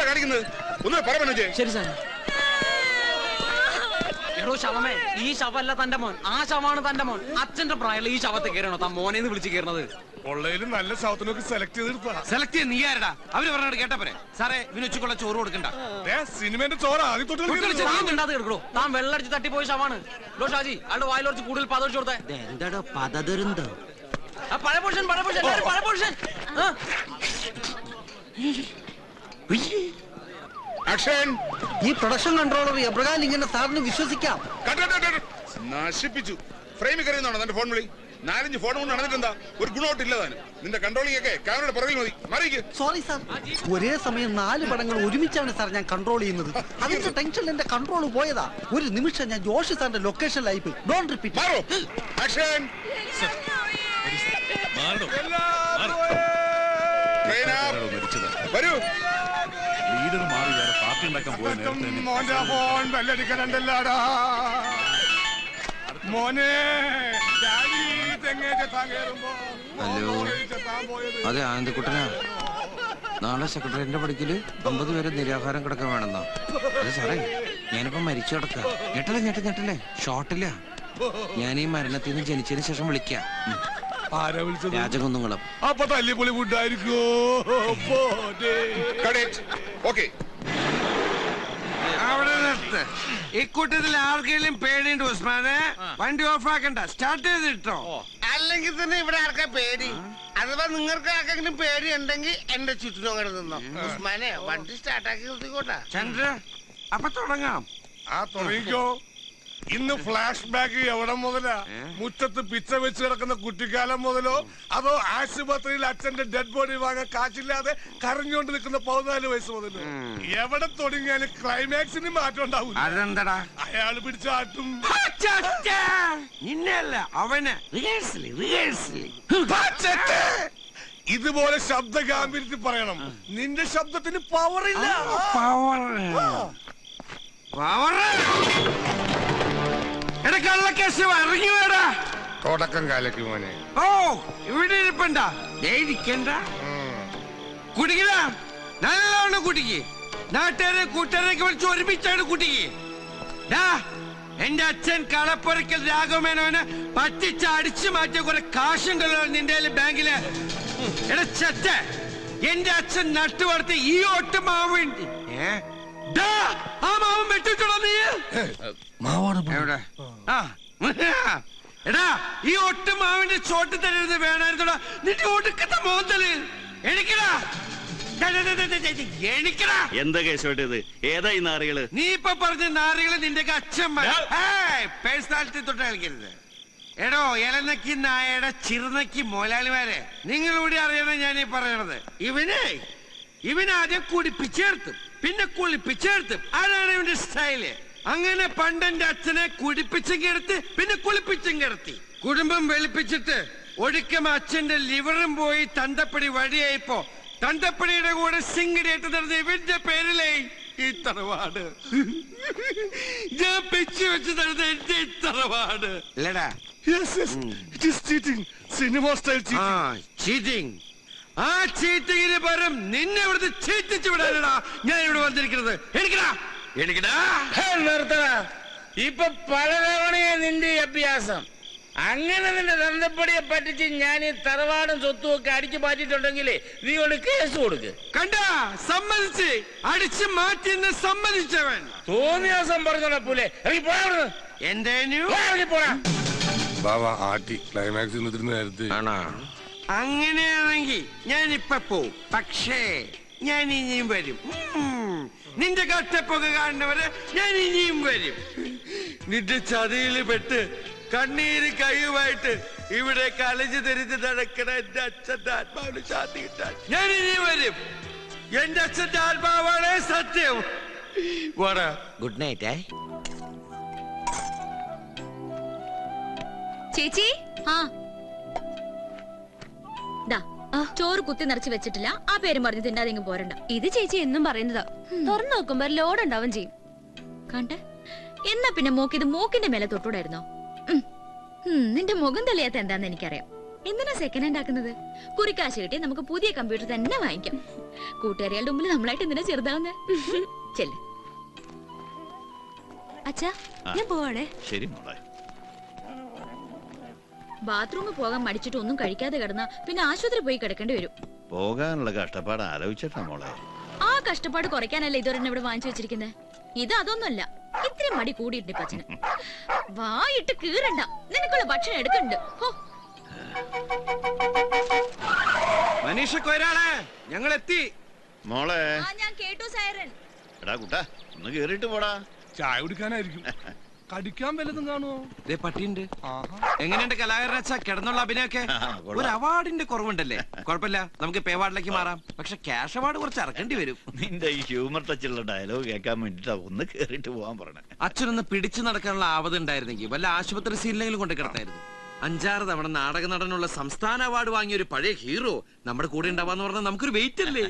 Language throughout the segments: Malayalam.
കാണിക്കുന്നത് ഒന്ന് പറയാ. ശരി സാർ. എടോ ശവമേ, ഈ ശവല്ല തന്റെ മോൻ, ആ ശവമാണ് തന്റെ മോൻ. അച്ഛന്റെ പ്രായമുള്ള ഈ ശവത്തെ കയറണോ താൻ മോനെന്ന് വിളിച്ച് കയറണത്? കൊള്ളയിലും നല്ല ശവത്തിനൊക്കെ സെലക്ട് സെലക്ട് ചെയ്ത് നീ ആരടാ? അവര് പറഞ്ഞത് കേട്ടപ്പോരെ. സാറേ ഇവന് ഉച്ചക്കുള്ള ചോറ് കൊടുക്കണ്ട. സിനിമന്റെ ചോറ് ആദ്യം കേൾക്കണോ? താൻ വെള്ളടിച്ച് തട്ടിപ്പോയി ശവാണ്. ഡോ ഷാജി, അയാളുടെ വായിൽ കുറച്ച് കൂടുതൽ പതടിച്ചു കൊടുത്തേ. എന്താടോ പതതെരുന്തോ? പഴയ പോർഷൻ, പഴയ പോർഷൻ, പഴയ പോർഷൻ. ഈ പ്രൊഡക്ഷൻ കൺട്രോളർ എബ്രഹാം ഇങ്ങനെ സാറിന് വിശ്വസിക്കാം? നശിപ്പിച്ചു. ഫ്രെയിമിൽ കറിയുന്നതാണോ തന്റെ ഫോൺ വിളി? 4-5 ഫോൺ കൊണ്ട് നടന്നിട്ടെന്താ? ഒരു ഗുണമായിട്ടില്ല താനും. നിന്റെ കൺട്രോളിംഗ് ഒക്കെ ക്യാമറയുടെ പുറകിൽ മതി. മറിയിക്ക്. സോറി സാർ, ഒരേ സമയം 4 പടങ്ങൾ ഒരുമിച്ചാണ് സാർ ഞാൻ കൺട്രോൾ ചെയ്യുന്നത്. അതിന്റെ ടെൻഷനിൽ എന്റെ കൺട്രോൾ പോയതാ. ഒരു നിമിഷം ഞാൻ ജോഷി സാറിന്റെ ലൊക്കേഷനിലായി പോയി. Don't repeat. വരൂ. ലീഡർ മാറി വേറെ പാർട്ടി ഉണ്ടാക്കാൻ മോനെ. ഹലോ, അതെ ആനന്ദക്കുട്ടനാ. നാളെ സെക്രട്ടറിന്റെ പഠിക്കല് 50 പേരെ നിരാഹാരം കിടക്കാൻ വേണമെന്നാ. അത് സാറേ, ഞാനിപ്പോ മരിച്ചു കിടക്ക. ഞെട്ടല്ലേ ഷോട്ടില്ല. ഞാൻ ഈ മരണത്തിൽ നിന്ന് ജനിച്ചതിന് ശേഷം വിളിക്കാം. രാജകുന്നുകുളം. അപ്പൊ തല്ലിപ്പൊളി ഫുഡായിരിക്കോ? ഇക്കൂട്ടത്തിൽ ആർക്കെങ്കിലും പേടിയുണ്ട് ഉസ്മാനെ? വണ്ടി ഓഫ് ആക്കണ്ട, സ്റ്റാർട്ട് ചെയ്തിട്ടോ. അല്ലെങ്കിൽ തന്നെ ഇവിടെ ആർക്കാ പേടി? അഥവാ നിങ്ങൾക്ക് ആർക്കെങ്കിലും പേടി ഉണ്ടെങ്കിൽ എന്റെ ചുറ്റിനും അങ്ങനെ നിന്നോ. ഉസ്മാനെ വണ്ടി സ്റ്റാർട്ടാക്കി നിർത്തിക്കോട്ടെ. ചന്ദ്ര, അപ്പൊ തുടങ്ങാം. തുടങ്ങിക്കോ. ഇന്ന് ഫ്ലാഷ് ബാക്ക് എവിടെ മുതലാ? മുറ്റത്ത് പിച്ച വെച്ച് കിടക്കുന്ന കുട്ടിക്കാലം മുതലോ, അതോ ആശുപത്രിയിൽ അച്ഛന്റെ ഡെഡ് ബോഡി വാങ്ങാൻ കാശില്ലാതെ കരഞ്ഞുകൊണ്ട് നിൽക്കുന്ന 14 വയസ്സ് മുതലോ? എവിടെ തുടങ്ങിയാലും ക്ലൈമാക്സിന് മാറ്റം ഉണ്ടാവും. അതെന്താടാ? അയാള് പിടിച്ചാട്ടും. ഇന്നല്ല അവന്. ഇതുപോലെ ശബ്ദ ഗാംഭീര്യത്തിൽ പറയണം. നിന്റെ ശബ്ദത്തിന് പവറില്ല. തുടക്കം കാലക്ക് മോനെ. ഓ, ഇവിടെ ഇരിപ്പണ്ട. കുടിക്കല നല്ലോണം കുടിക്ക്. നാട്ടുകാരെ കൂട്ടുകാരൊക്കെ വിളിച്ച് ഒരുമിച്ചാണ് കുടിക്ക്. എന്റെ അച്ഛൻ കളപ്പുരക്കൽ രാഘവമേനോന് പറ്റിച്ച് അടിച്ചു മാറ്റിയ കുറെ കാശും കല്ലോ നിന്റെ ബാങ്കില്. എടച്ച, എന്റെ അച്ഛൻ നട്ടുവളർത്തി ഈ ഒട്ട് മാവ്. ആ മാവും വെട്ടിച്ചോളാ നീ. എടാ, ഈ ഒട്ട് മാവിന്റെ ചോട്ട് തരരുത് വേണമായിരുന്നോടാ നിന്റെ ഒടുക്കത്തെ മോന്തല്. എണിക്കടാ, എണിക്കടാ. എന്താ കേശോട്ടത്? ഏതാ ഈ നാറികള്? നീ ഇപ്പൊ പറഞ്ഞ നാറികള് നിന്റെ അച്ഛന്മാർ. പേഴ്സണാലിറ്റി തൊട്ട് കളിക്കരുത്. എടോ, ഇലനക്കി നായയുടെ ചിറുനക്കി മോലാളിമാരെ, നിങ്ങളൂടെ അറിയണം ഞാൻ ഈ പറയണത്. ഇവനാദ്യം കുടിപ്പിച്ചേർത്തും പിന്നെ കുളിപ്പിച്ചെടുത്തും. അതാണ് ഇവന്റെ സ്റ്റൈല്. അങ്ങനെ പണ്ടെന്റെ അച്ഛനെ കുടിപ്പിച്ചെടുത്ത് പിന്നെ കുളിപ്പിച്ചെടുത്തി. കുടുംബം വെളുപ്പിച്ചിട്ട് ഒടുക്കം അച്ഛന്റെ ലിവറും പോയി തന്തപ്പടി വഴിയായിപ്പോ തന്തപ്പടിയുടെ കൂടെ സിംഗിടേറ്റ് നടന്ന ഇവന്റെ പേരിലേ ഈ തറവാട്. ഞാൻ പിച്ചു വെച്ച് നടന്ന എന്റെ തറവാട് അല്ലടാ. ചീറ്റിംഗ്. ആ ചീറ്റിങ്ങിന് പകരം നിന്നെ ഇവിടുത്തെ ചീറ്റിച്ചു വിടാനടാ ഞാൻ ഇവിടെ വന്നിരിക്കുന്നത്. നിർത്തടാ. ഇപ്പൊ പലതവണയാ നിന്റെ അഭ്യാസം. അങ്ങനെ നിന്റെ തന്തപ്പടിയെ പറ്റിച്ച് ഞാൻ ഈ തറവാടും സ്വത്തും ഒക്കെ അടിച്ചു മാറ്റിട്ടുണ്ടെങ്കിലേ നീ കൊണ്ട് കേസ് കൊടുക്ക്. കണ്ട, സമ്മതിച്ച് അടിച്ചു മാറ്റി സമ്മതിച്ചവൻ. തോന്നിയാസം പറഞ്ഞോളാ പോലെ എന്റെ പോടാ. അങ്ങനെയാണെങ്കിൽ ഞാൻ ഇപ്പൊ പോവും. പക്ഷേ ഞാൻ ഇനിയും വരും. നിന്റെ കഷ്ടപ്പൊക കാണുന്നവരെ ഞാൻ ഇനിയും വരും. നിന്റെ ചതിയിൽ പെട്ട് കണ്ണീര് കയ്യുമായിട്ട് ഇവിടെ കളിച്ചു തെരിഞ്ഞ് നടക്കണ എന്റെ അച്ഛന്റെ ആത്മാവിന് ശാന്തി കിട്ടാൻ ഞാൻ ഇനിയും വരും. എന്റെ അച്ഛന്റെ ആത്മാവാണ് സത്യം. Good night. ചേച്ചി, ചോറ് കുത്തി നിറച്ച് വെച്ചിട്ടില്ല. ആ പേരും പറഞ്ഞ് തിന്നാതെ പോരണ്ട. ഇത് ചേച്ചി എന്നും പറയുന്നതാ. തുറന്നു നോക്കുമ്പോ ലോഡ് ഉണ്ടാവും ചെയ്യും. കണ്ടേ? എന്നാ പിന്നെ മൂക്കിന്റെ മേലെ തൊട്ടൂടായിരുന്നോ? നിന്റെ മുഖം തെളിയാത്ത എന്താന്ന് എനിക്കറിയാം. എന്തിനാ സെക്കൻഡ് ഹാൻഡ് ആക്കുന്നത്? കുറിക്കാശ് കിട്ടി നമുക്ക് പുതിയ കമ്പ്യൂട്ടർ തന്നെ വാങ്ങിക്കാം. കൂട്ടുകാരികളുടെ മുമ്പിൽ നമ്മളായിട്ട് എന്തിനാ ചെറുതാവുന്നേ? ചെല്ല്. അച്ഛാ ഞാൻ പോവാണേ. ശരി മോളെ. ബാത്റൂമിൽ പോകാൻ മടിച്ചിട്ട് ഒന്നും കഴിക്കാതെ കിടന്ന പിന്നെ ആശുപത്രി പോയി കിടക്കേണ്ടി വരും. പോകാനുള്ള കഷ്ടപ്പാട് ആലോചിച്ചിട്ടാ മോളെ. ആ കഷ്ടപ്പാട് കുറയ്ക്കാനല്ല ഇതുവരെ ഇവിടെ വാങ്ങിച്ചു വെച്ചിരിക്കുന്നത്. ഇത് അതൊന്നുമല്ല, ഇത്രയും മടി കൂടിയിട്ടുണ്ട് പച്ചന്. വായിട്ട് കീറണ്ട, നിനക്കുള്ള ഭക്ഷണം എടുക്കണ്ട്. മനീഷക്ക് ഒരാളെ ഞങ്ങൾ എത്തി. മോളെ ഞാൻ കേട്ടു സൈറൻ. എടാ കുട്ടാ ഒന്ന് കേറിയിട്ട് പോടാ. ചായ കുടിക്കാനായിരിക്കും. കടിക്കാൻ വല്ലതും കാണുമോ? പട്ടിയുണ്ട്. എങ്ങനെയുണ്ട് കലാകാരനച്ചാ കിടന്നുള്ള അഭിനയൊക്കെ? ഒരു അവാർഡിന്റെ കുറവുണ്ടല്ലേ? കുഴപ്പമില്ല, നമുക്ക് പേ അവാർഡിലേക്ക് മാറാം. പക്ഷെ ക്യാഷ് അവാർഡ് കുറച്ച് ഇറക്കേണ്ടി വരും. നിന്റെ ഈ ഹ്യൂമർ ടച്ചുള്ള ഡയലോഗ് കേൾക്കാൻ വേണ്ടിട്ടാ ഒന്ന് കേറിയിട്ട് പോവാൻ പറഞ്ഞേ. അച്ഛനൊന്ന് പിടിച്ചു നടക്കാനുള്ള ആവത് ഉണ്ടായിരുന്നെങ്കിൽ വല്ല ആശുപത്രി സീനിലെങ്കിലും കൊണ്ട് കിടത്തായിരുന്നു. 5-6 തവണ നാടക നടനുള്ള സംസ്ഥാന അവാർഡ് വാങ്ങിയ ഒരു പഴയ ഹീറോ നമ്മുടെ കൂടെ ഉണ്ടാവാന്ന് പറഞ്ഞാൽ നമുക്കൊരു വെയിറ്റ് അല്ലേ?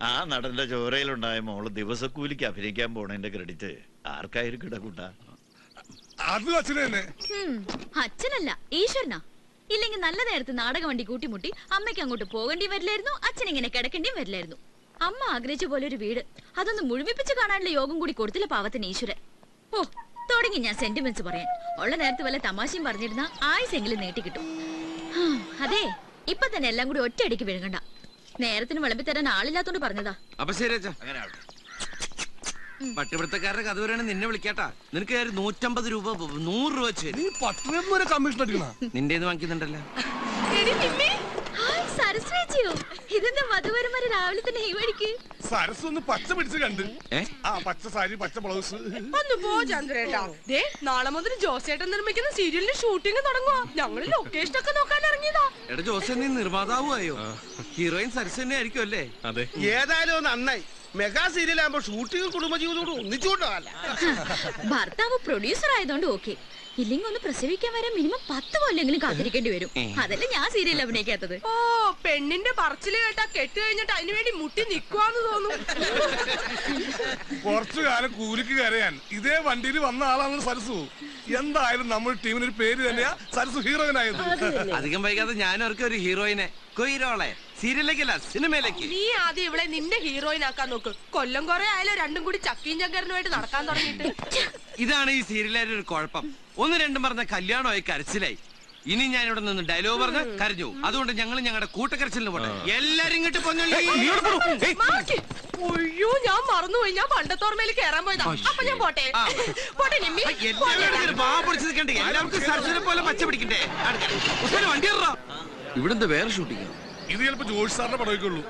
ആ നടന്റെ ചോരയിലുണ്ടായ മോള് ദിവസക്കൂലിക്ക് അഭിനയിക്കാൻ പോണതിന്റെ ക്രെഡിറ്റ് ആർക്കായിരിക്കും കൂട്ടാ? അത് അച്ഛനെ തന്നെ. അച്ഛനല്ല, ഈശ്വരനാ. ഇല്ലെങ്കിൽ നല്ല നേരത്ത് നാടക വണ്ടി കൂട്ടിമുട്ടി അമ്മയ്ക്ക് അങ്ങോട്ട് പോകേണ്ടി വരില്ലായിരുന്നു, അച്ഛൻ ഇങ്ങനെ കിടക്കേണ്ടിയും വരില്ലായിരുന്നു. അമ്മ ആഗ്രഹിച്ച പോലെ ഒരു വീട്, അതൊന്ന് മുഴുമിപ്പിച്ച് കാണാനുള്ള യോഗം കൂടി കൊടുത്തില്ല പാവത്തിന് ഈശ്വരൻ. ഓ, തുടങ്ങി ഞാൻ സെന്റിമെന്റ്സ് പറയാൻ. ഉള്ള നേരത്ത് വല്ല തമാശയും പറഞ്ഞിരുന്ന ആയുസെങ്കിലും നീട്ടിക്കിട്ടും. അതെ, ഇപ്പൊ തന്നെ എല്ലാം കൂടി ഒറ്റയടിക്ക് വിഴുങ്ങണ്ട. നേരത്തിന് വിളമ്പിത്തരാൻ ആളില്ലാത്തോണ്ട് പറഞ്ഞതാ. അപ്പൊ ശരി അച്ഛാ. പട്ടിപിടുത്തക്കാരുടെ കഥ വരെയാണ് നിന്നെ വിളിക്കാട്ടാ. നിനക്ക് 150 രൂപ 100 രൂപ വെച്ച് നീ 10 വരെ കമ്മീഷൻ അടിക്കണ. നിന്റെ വാങ്ങിക്കുന്നുണ്ടല്ലോ. ഇതെന്താ മധുവരന്മാര് രാവിലെ തന്നെ ഈ വഴിക്ക്? സരസ് ഒന്ന് പച്ച പിടിച്ച് കണ്ട്. ആ പച്ച സാരി പച്ച ബ്ലൗസ്. ഒന്ന് പോ ചന്ദ്രേട്ടാ. ദേ നാളെ മുതൽ ജോസേട്ടൻ നിർമ്മിക്കുന്ന സീരിയലിന്റെ ഷൂട്ടിംഗ് തുടങ്ങുവാ. ഞങ്ങള് ലൊക്കേഷൻ ഒക്കെ നോക്കാൻ ഇറങ്ങിയതാ. എടാ ജോസേ, നീ നിർമ്മാതാവുമായോ? ഹീറോയിൻ സരസ് തന്നെ ആയിരിക്കും അല്ലേ? അതെ. ഏതായാലും നന്നായി. മെഗാ സീരിയൽ ആകുമ്പോ ഷൂട്ടിംഗ് കുടുംബജീവിതോട് ഒന്നിച്ചുകൊണ്ടല്ല. ഭർത്താവ് പ്രൊഡ്യൂസർ ആയതുകൊണ്ട് ഓക്കെ. ഇല്ലെങ്കിൽ ഒന്ന് പ്രസവിക്കാൻ വരെ മിനിമം 10 കൊല്ലെങ്കിലും കാത്തിരിക്കേണ്ടി വരും. അതല്ലേ ഞാൻ സീരിയൽ അഭിനയിക്കാത്തത്. ഓ, പെണ്ണിന്റെ പറച്ചില് കേട്ടാ കെട്ട് കഴിഞ്ഞിട്ട് അതിനു വേണ്ടി മുട്ടി നിക്കുവാന്ന് തോന്നും. കുറച്ചു കാലം കൂലിക്ക് കരയാൻ ഇതേ വണ്ടിയിൽ വന്ന ആളാണ് സരസു. എന്തായാലും നമ്മുടെ ടീമിന് ഒരു പേര് തന്നെയാ സരസു ഹീറോയിനായത്. അധികം വൈകാതെ ഞാനും അവർക്ക് ഒരു ഹീറോയിനെ കൊയ്റോളെ സീരിയലിലേക്കല്ല സിനിമയിലേക്ക്. നീ ആദ്യം ഇവളെ നിന്റെ ഹീറോയിൻ ആക്കാൻ നോക്ക്. കൊല്ലം കുറെ ആയാലും രണ്ടും കൂടി ചക്കീം ചങ്കരനുമായിട്ട് നടക്കാൻ തുടങ്ങിയിട്ട്. ഇതാണ് ഈ സീരിയലിന്റെ ഒരു കുഴപ്പം. 1-2 പറഞ്ഞ കല്യാണമായി കരച്ചിലായി. ഇനി ഞാൻ ഇവിടെ നിന്ന് ഡയലോഗ് പറഞ്ഞ് കരഞ്ഞു. അതുകൊണ്ട് ഞങ്ങൾ ഞങ്ങളുടെ കൂട്ടക്കരച്ചിലിന് പോട്ടെ. എല്ലാരും ഇങ്ങോട്ട് പൊന്നല്ലേ. ഒയ്യോ, ഞാൻ മറന്നുപോയി. ഞാൻ പണ്ടത്തോർമയിൽ കയറാൻ പോയതാ. അപ്പൊ ഞാൻ പോട്ടെ. പോട്ടെ നിമ്മി. എല്ലാവർക്കും സരസിനെ പോലെ പച്ച പിടിക്കണ്ടേ? വണ്ടി ഇവിടെന്താ വേറെ ഷൂട്ടിങ്ങോ? ഇത് ചിലപ്പോ ജോഷി സാറിന്റെ പടമൊക്കെ ഉള്ളൂ.